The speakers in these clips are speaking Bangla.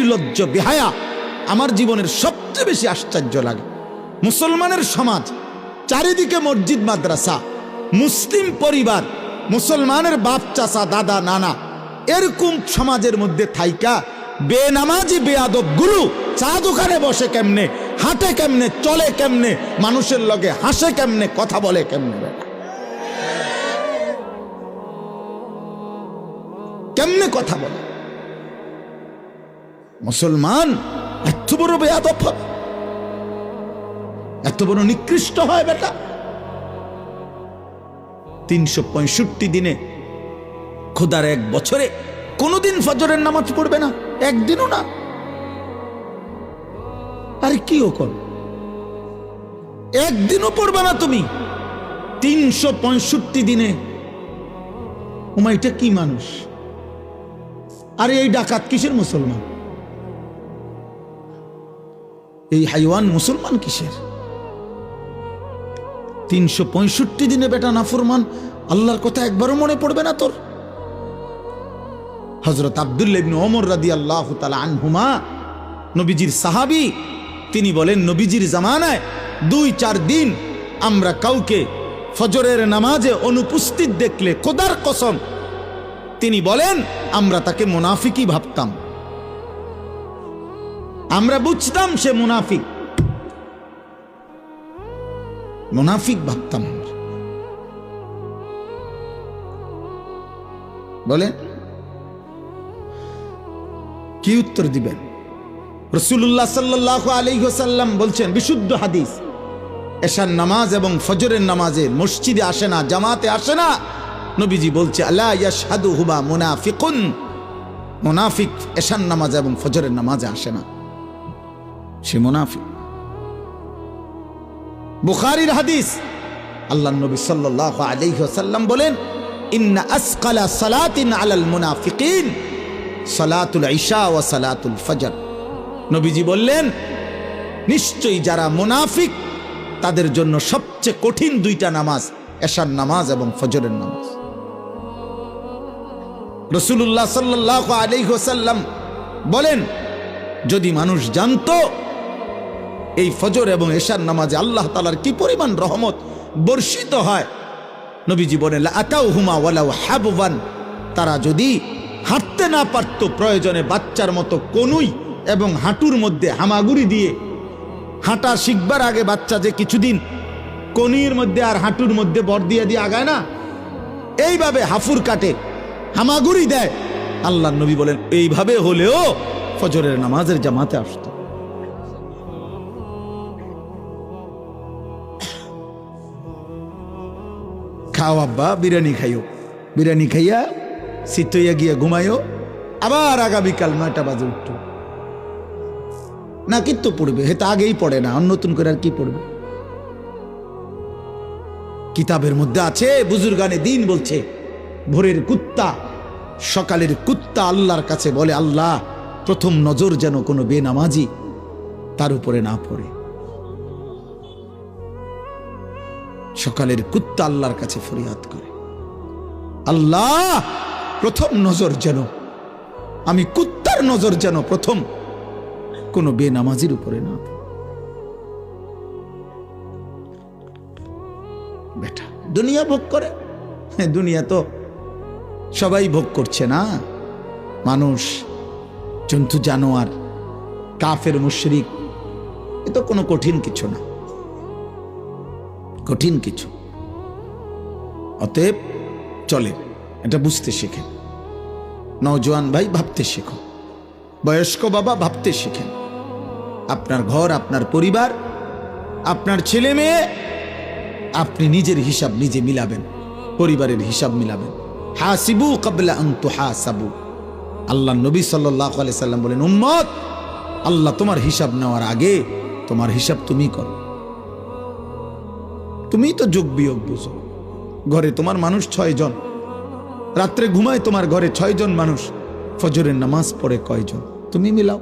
নির্লজ্জ বেহায়া আমার জীবনের সবচেয়ে বেশি আশ্চর্য লাগে। মুসলমানের সমাজ, চারিদিকে মসজিদ মাদ্রাসা, মুসলিম পরিবার, মুসলমানের বাপ চাচা দাদা নানা, এরকম সমাজের মধ্যে থাইকা বেনামাজি বেয়াদব গুরু চা দোকানে বসে কেমনে, হাঁটে কেমনে, চলে কেমনে, মানুষের লগে হাসে কেমনে, কথা বলে কেমনে, কেমনে কথা বলে। মুসলমান এত বড় বেয়াদব হবে, এত বড় নিকৃষ্ট হয় বেটা। 365 দিনে খোদার এক বছরে কোনদিন ফজরের নামাজ পড়বে না, একদিনও না। আরে কি কর, একদিনও পড়বে না তুমি 365 দিনে। ওমা এটা কি মানুষ? আরে এই ডাকাত কিসের মুসলমান? এই হাইওয়ান মুসলমান কিসের? 365 দিনে বেটা নাফরমান, আল্লাহর কথা একবারও মনে পড়বে না তোর? হযরত আব্দুল্লাহ ইবনে ওমর রাদিয়াল্লাহু তাআলা আনহুমা, নবীজির সাহাবী, তিনি বলেন নবীজির জামানায় 2-4 দিন আমরা কাউকে ফজরের নামাজে অনুপস্থিত দেখলে খোদার কসম তিনি বলেন আমরা তাকে মুনাফিকই ভাবতাম, আমরা বুঝতাম সে মুনাফিক, মুনাফিক ভাবতাম। বলেন কি উত্তর দিবেন? রাসূলুল্লাহ সাল্লাল্লাহু আলাইহি ওয়াসাল্লাম বলছেন, বিশুদ্ধ হাদিস, এশার নামাজ এবং ফজরের নামাজে মসজিদে আসে না, জামাতে আসে না। নবীজি বলছে আলা ইয়াশহাদুহুমা মুনাফিকুন, মুনাফিক এশার নামাজ এবং ফজরের নামাজে আসে না, সে মুনাফিক। বুখারীর হাদিস, আল্লাহর নবী সাল্লাল্লাহু আলাইহি ওয়াসাল্লাম বলেন ইন্না আসকালা সালাতিন আলাল মুনাফিকিন সালাতুল ইশা ওয়া সালাতুল ফজর। নবীজি বললেন নিশ্চয়ই যারা মুনাফিক তাদের জন্য সবচেয়ে কঠিন 2টা নামাজ এশার নামাজ এবং ফজরের নামাজ। রাসূলুল্লাহ সাল্লাল্লাহু আলাইহি ওয়াসাল্লাম বলেন যদি মানুষ জানতো এই ফজর এবং এশার নামাজে আল্লাহ তাআলার কি পরিমাণ রহমত বর্ষিত হয়, নবীজি বলেন লা আতাউহুমা ওয়ালাউ হাবওয়ান, তারা যদি হাঁটতে না পারতো প্রয়োজনে বাচ্চার মতো কনুই এবং হাঁটুর মধ্যে হামাগুড়ি দিয়ে, হাঁটা শিখবার আগে বাচ্চা যে কিছুদিন কনুইয়ের মধ্যে আর হাঁটুর মধ্যে বর দিয়ে দিয়ে আগায় না, এইভাবে হাফুর কাটে, হামাগুড়ি দেয়, আল্লাহর নবী বলেন এইভাবে হলেও ফজরের নামাজের জামাতে আসতো। খাও আব্বা, বিরিয়ানি খাইও, বিরিয়ানি খাইয়া শীতইয়া গিয়া ঘুমাইও, আবার আগামীকাল 9টা বাজে উঠতো না, কিন্তু পড়বে, হেতা আগেই পড়ে না, নতুন করে আর কি পড়বে? কিতাবের মধ্যে আছে, বুজুর্গানে দিন বলছে ভোরের কুত্তা, সকালের কুত্তা আল্লাহর কাছে বলে আল্লাহ প্রথম নজর যেন কোনো বেনামাজি তার উপরে না পড়ে। সকালের কুত্তা আল্লাহর কাছে ফরিয়াদ করে, আল্লাহ প্রথম নজর যেন, আমি কুত্তার নজর যেন প্রথম কোনো বেনামাজির উপরে না। বেটা দুনিয়া ভোগ করে, দুনিয়া তো সবাই ভোগ করছে না, মানুষ, জন্তু, জানোয়ার, কাফের, মুশরিক, এ তো কোনো কঠিন কিছু না, কঠিন কিছু। অতএব চলে এটা বুঝতে শেখেন, নওজোয়ান ভাই ভাবতে শেখো, বয়স্ক বাবা ভাবতে শেখেন, আপনার ঘর, আপনার পরিবার, আপনার ছেলে মেয়ে, আপনি নিজের হিসাব নিজে মিলাবেন, পরিবারের হিসাব মিলাবেন। হাসিবু ক্বাবলা আন তুহাসাবু, আল্লাহ নবী সাল্লাল্লাহু আলাইহি সাল্লাম বলেন উম্মত, আল্লাহ তোমার হিসাব নেওয়ার আগে তোমার হিসাব তুমি করো, তুমি তো যোগ বিয়োগ বুঝো। ঘরে তোমার মানুষ 6 জন, রাত্রে ঘুমায় তোমার ঘরে 6 জন মানুষ, ফজরের নামাজ পড়ে কয়জন তুমি মিলাও।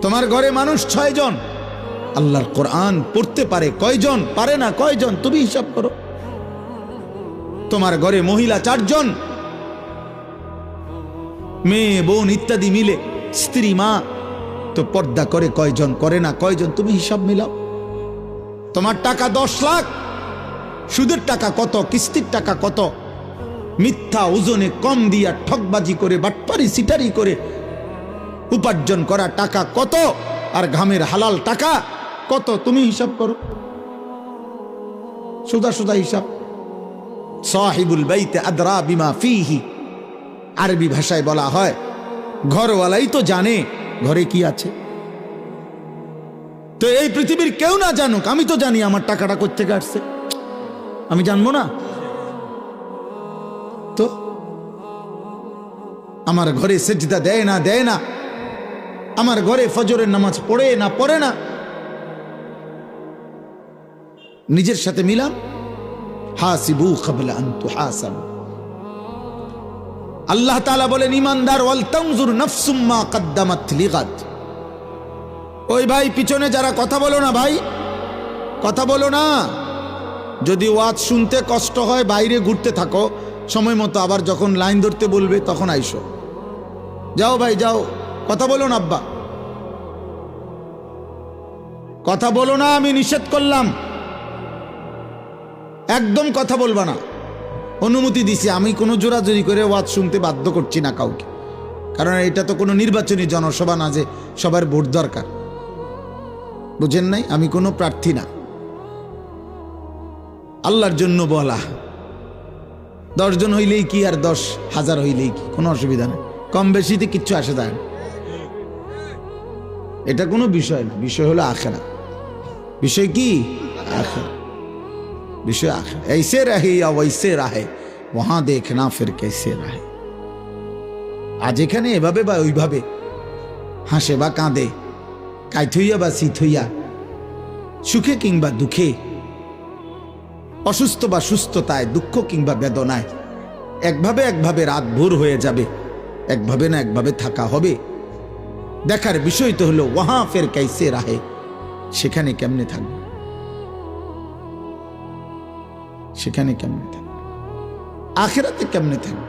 তোমার ঘরে মানুষ 6 জন, আল্লাহর কোরআন পড়তে পারে কয়জন, পারে না কয়জন, তুমি হিসাব করো। তোমার ঘরে মহিলা 4 জন, মেয়ে বোন ইত্যাদি মিলে, স্ত্রী মা, তো পর্দা করে কয়জন, করে না কয়জন, তুমি হিসাব মিলাও। তোমার টাকা 10 লাখ, সুদের টাকা কত, কিস্তির টাকা কত, মিথ্যা ওজনে কম দিয়া ঠকবাজি করে বাটপারি সিটারি করে উপার্জন করা টাকা কত, আর ঘামের হালাল টাকা কত, তুমি হিসাব করো, সোজা সোজা হিসাব। সাহিবুল বাইতে আদরা বিমা ফিহি, আরবি ভাষায় বলা হয় ঘরওয়ালাই তো জানে ঘরে কি আছে। তো এই পৃথিবীর কেউ না জানুক, আমি তো জানি আমার টাকাটা কোত্থেকে আসছে, আমি জানবো না? তো আমার ঘরে সেজদা দেয় না দেয় না, আমার ঘরে ফজরের নামাজ পড়ে না পড়ে না, নিজের সাথে মিলাম। হাসিবু ক্বাবলা আন তুহাসাবু। আল্লাহ তাআলা বলেন ঈমানদার, ওয়াল তানজুর নাফসুম মা কদ্দামাত লিগাদ। ওই ভাই পিছনে যারা, কথা বলো না ভাই, কথা বলো না। যদি ওয়াজ শুনতে কষ্ট হয় বাইরে ঘুরতে থাকো, সময় মতো আবার যখন লাইন ধরতে বলবে তখন আইসো। যাও ভাই যাও, কথা বলো না আব্বা, কথা বলো না, আমি নিষেধ করলাম, একদম কথা বলবা না, অনুমতি দিছি। আমি কোনো জোরাজোরি করে ওয়াজ শুনতে বাধ্য করছি না কাউকে, কারণ এটা তো কোনো নির্বাচনী জনসভা না যে সবার ভোট দরকার, বুঝেন নাই? আমি কোনো প্রার্থী না, আল্লাহর জন্য বলা। 10 জন হইলেই কি আর 10,000 হইলেই কি, কোনো অসুবিধা নেই, কম বেশিতে কিচ্ছু আসে যায় না, এটা কোনো বিষয় না। বিষয় হলো আখিরাত। বিষয় কি? আখিরাত। বিষয় আখিরাত। ऐसे रहे या वैसे रहे वहां देखना फिर कैसे रहे। আজ এখানে এভাবে বা ওইভাবে, হাসে বা কাঁদে, কাইত হইয়া বা শীত হইয়া, সুখে কিংবা দুঃখে, অসুস্থ বা সুস্থতায়, দুঃখ কিংবা বেদনায়, একভাবে একভাবে রাত ভোর হয়ে যাবে, একভাবে না একভাবে থাকা হবে। দেখার বিষয় তো হলো ওয়াহা ফের কাইসে রাহে, সেখানে কেমনে থাকবে, সেখানে কেমনে থাকবে, আখিরাতে কেমনে থাকবে।